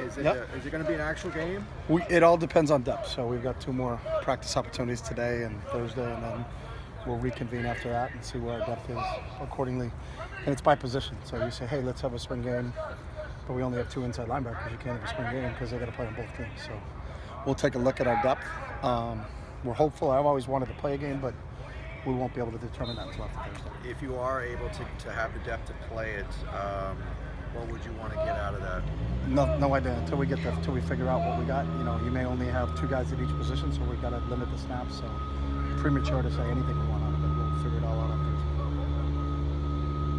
Is it Yep. is it going to be an actual game? It all depends on depth. So we've got 2 more practice opportunities today and Thursday, and then we'll reconvene after that and see where our depth is accordingly. And it's by position. So you say, hey, let's have a spring game, but we only have 2 inside linebackers. You can't have a spring game because they got to play on both teams. So we'll take a look at our depth. We're hopeful. I've always wanted to play a game, but we won't be able to determine that until after Thursday. If you are able to have the depth to play it, what would you want to get out of that? No idea until we figure out what we got. You know, you may only have 2 guys at each position, so we've got to limit the snaps. So premature to say anything we want out of it. We'll figure it all out on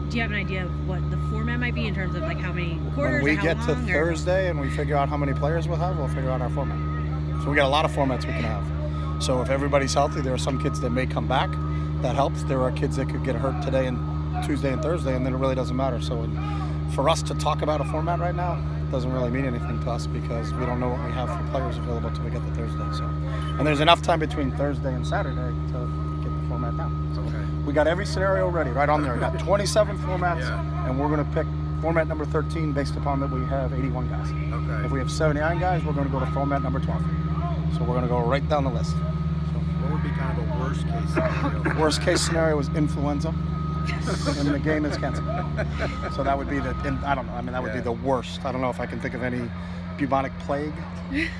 Thursday. Do you have an idea of what the format might be in terms of like how many quarters? When we or how get to long, Thursday and we figure out how many players we'll have, we'll figure out our format. So we got a lot of formats we can have. So if everybody's healthy, there are some kids that may come back. That helps. There are kids that could get hurt today and Tuesday and Thursday, and then it really doesn't matter. So for us to talk about a format right now doesn't really mean anything to us because we don't know what we have for players available until we get to Thursday. So, and there's enough time between Thursday and Saturday to get the format down. So we got every scenario ready right on there. We got 27 formats, and we're going to pick format number 13 based upon that we have 81 guys. Okay. If we have 79 guys, we're going to go to format number 12. So we're going to go right down the list. What would be kind of a worst case scenario? Worst case scenario is influenza, and the game is canceled. So that would be I don't know. I mean, that would be the worst. I don't know if I can think of any bubonic plague.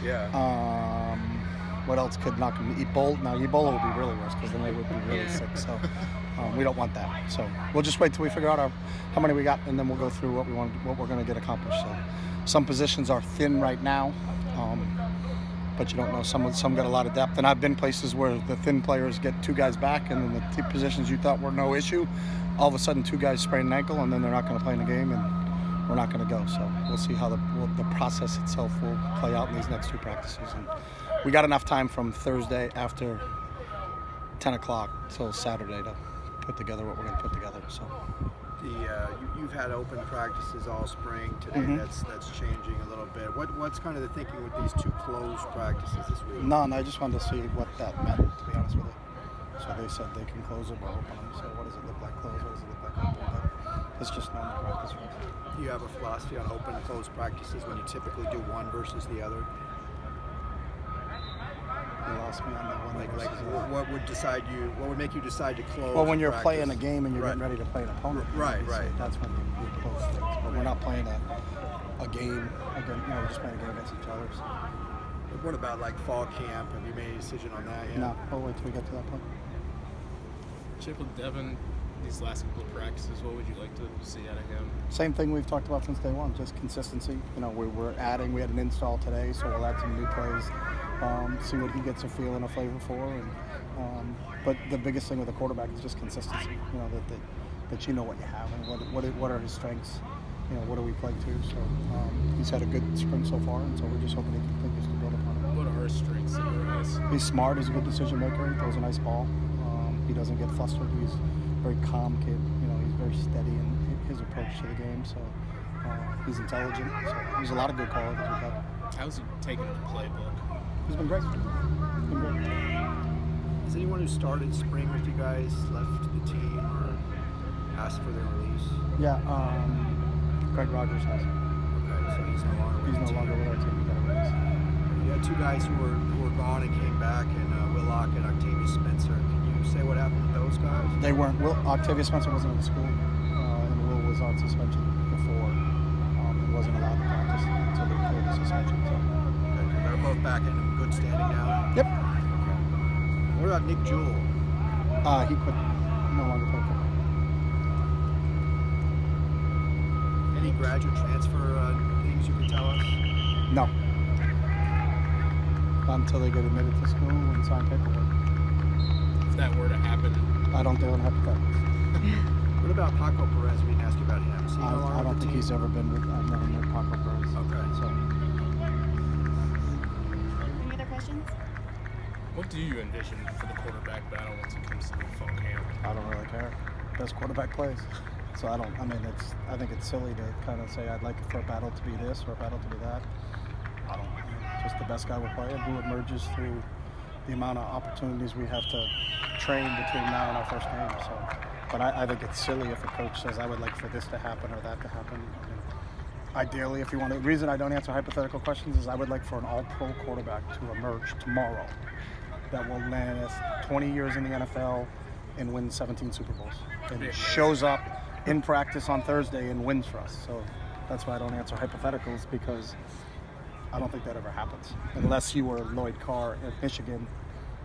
Yeah. What else could knock them? Ebola. Now Ebola would be really worse because then they would be really sick. So we don't want that. So we'll just wait till we figure out how many we got, and then we'll go through what we're going to get accomplished. So some positions are thin right now. But you don't know. Some got a lot of depth, and I've been places where the thin players get 2 guys back, and then the 2 positions you thought were no issue, all of a sudden 2 guys sprain an ankle, and then they're not going to play in the game, and we're not going to go. So we'll see how the process itself will play out in these next 2 practices. And we got enough time from Thursday after 10 o'clock till Saturday to put together what we're going to put together. So. You've had open practices all spring. Today that's changing a little bit. What's kind of the thinking with these 2 closed practices this week? None. I just wanted to see what that meant, to be honest with you. So they said they can close them or open them. So what does it look like closed? What does it look like open? But it's just normal practice. Do you have a philosophy on open and closed practices when you typically do one versus the other? You lost me on that one. What would make you decide to close? Well, when you're practice? playing a game and you're getting ready to play an opponent. Right. That's when you close things. But we're not playing a game. We're just playing a game against each other. So. But what about like fall camp? Have you made a decision on that yet? No, we'll wait till we get to that point. Chip with Devin, these last couple of practices, what would you like to see out of him? Same thing we've talked about since day one, just consistency. You know, we're adding. We had an install today, so we'll add some new plays. See what he gets a feel and a flavor for. But the biggest thing with a quarterback is just consistency. You know, that you know what you have and what are his strengths. You know, what do we play to? So he's had a good spring so far, and so we're just hoping he continues to build upon it. What are his strengths in your eyes? He's smart. He's a good decision maker. He throws a nice ball. He doesn't get flustered. He's a very calm kid. You know, he's very steady in his approach to the game. So he's intelligent. So there's a lot of good qualities with that. How's he taking the playbook? He's been great. Has anyone who started spring with you guys left the team or asked for their release? Yeah, Greg Rogers has. Okay, so he's no longer with He's no longer with our team. We got a release. You had 2 guys who were gone and came back, and Willock and Octavius Spencer. Can you say what happened with those guys? They weren't. Octavius Spencer wasn't in school, and Will was on suspension before. He wasn't allowed to practice until they cleared the suspension. So. Okay, they're both back in good standing now. Yep. What about Nick Jewell? He quit. No longer play football. Any graduate transfer things you can tell us? No. Not until they get admitted to school and sign paperwork. If that were to happen, I don't deal in hypotheticals. What about Paco Perez? We didn't ask you about him. Is he no longer I don't with the think team? he's ever been with. I've never met Paco Perez. Okay. So. Any other questions? what do you envision for the quarterback battle once it comes to the fall camp? I don't really care. Best quarterback plays. So I think it's silly to kind of say I'd like for a battle to be this or a battle to be that. I don't. Just the best guy will play, and who emerges through the amount of opportunities we have to train between now and our first game. So, but I think it's silly if a coach says I would like for this to happen or that to happen. I mean, Ideally, if you want to. The reason I don't answer hypothetical questions is I would like for an all-pro quarterback to emerge tomorrow that will last 20 years in the NFL and win 17 Super Bowls. And shows up in practice on Thursday and wins for us. So that's why I don't answer hypotheticals, because I don't think that ever happens. Unless you were Lloyd Carr at Michigan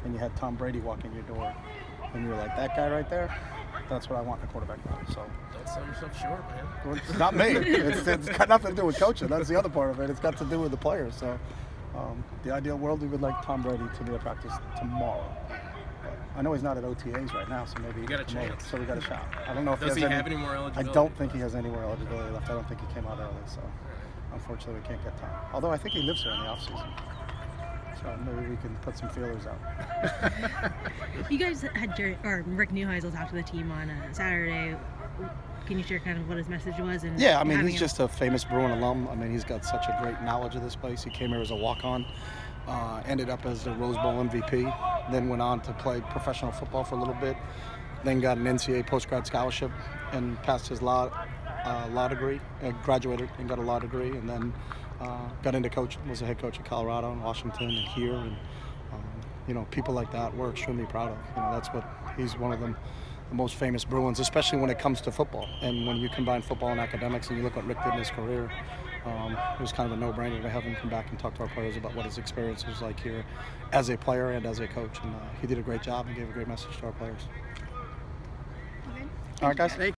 and you had Tom Brady walk in your door and you were like, that guy right there, that's what I want in a quarterback now. So Don't sell yourself short, man. well, it's not me. It's got nothing to do with coaching. That's the other part of it. It's got to do with the players. So the ideal world, we would like Tom Brady to be at practice tomorrow. But I know he's not at OTAs right now, so maybe You got a tomorrow. chance. So we got a shot. I don't know if Does he he has have any more I eligibility? don't think he has any more eligibility left. I don't think he came out early. So unfortunately, we can't get time. Although I think he lives here in the off season. So maybe we can put some feelers out. You guys had Rick Neuheisel talk to the team on Saturday. Can you share kind of what his message was? And Yeah, I mean, having he's him- just a famous Bruin alum. I mean, he's got such a great knowledge of this place. He came here as a walk-on, ended up as the Rose Bowl MVP, then went on to play professional football for a little bit, then got an NCAA post-grad scholarship and passed his law degree, graduated and got a law degree, and then got into coaching, was a head coach at Colorado and Washington and here. And, you know, people like that we're extremely proud of. You know, that's what he's one of them. The most famous Bruins, especially when it comes to football. And when you combine football and academics and you look what Rick did in his career, it was kind of a no-brainer to have him come back and talk to our players about what his experience was like here as a player and as a coach. And he did a great job and gave a great message to our players. Okay. All right, guys.